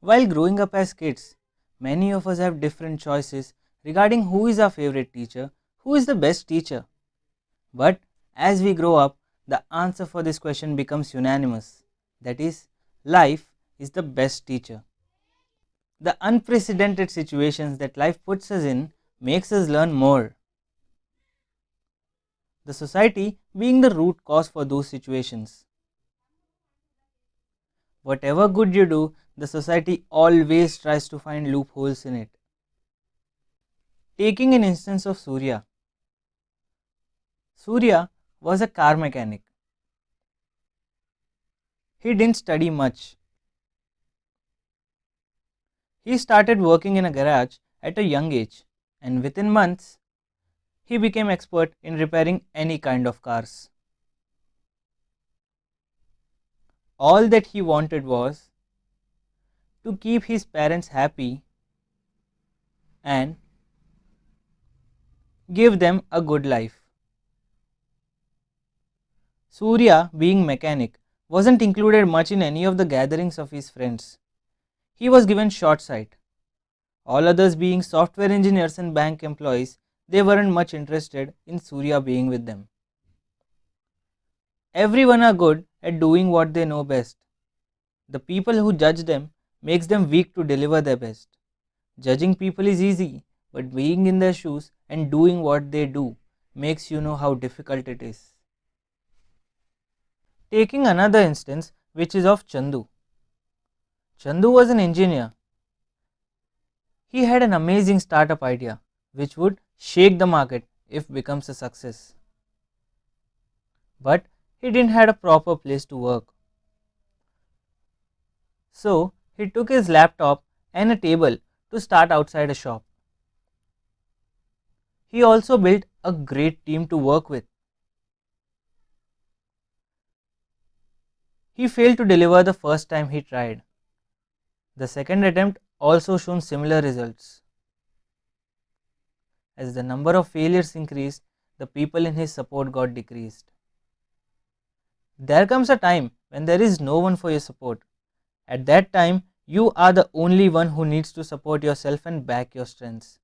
While growing up as kids, many of us have different choices regarding who is our favorite teacher, who is the best teacher. But as we grow up, the answer for this question becomes unanimous. That is, life is the best teacher. The unprecedented situations that life puts us in makes us learn more. The society being the root cause for those situations. Whatever good you do, the society always tries to find loopholes in it. Taking an instance of Surya. Surya was a car mechanic. He didn't study much. He started working in a garage at a young age, and within months, he became expert in repairing any kind of cars. All that he wanted was to keep his parents happy and give them a good life. Surya, being mechanic, wasn't included much in any of the gatherings of his friends. He was given short sight. All others being software engineers and bank employees, they weren't much interested in Surya being with them. Everyone are good at doing what they know best. The people who judge them makes them weak to deliver their best. Judging people is easy, but being in their shoes and doing what they do makes you know how difficult it is. Taking another instance, which is of Chandu. Chandu was an engineer. He had an amazing startup idea which would shake the market if becomes a success. But he didn't had a proper place to work. So he took his laptop and a table to start outside a shop. He also built a great team to work with. He failed to deliver the first time he tried. The second attempt also shown similar results. As the number of failures increased, the people in his support got decreased. There comes a time when there is no one for your support. At that time, you are the only one who needs to support yourself and back your strengths.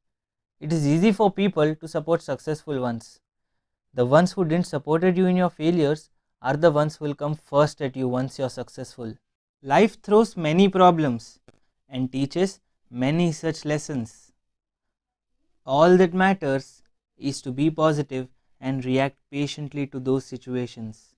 It is easy for people to support successful ones. The ones who didn't supported you in your failures are the ones who will come first at you once you're successful. Life throws many problems and teaches many such lessons. All that matters is to be positive and react patiently to those situations.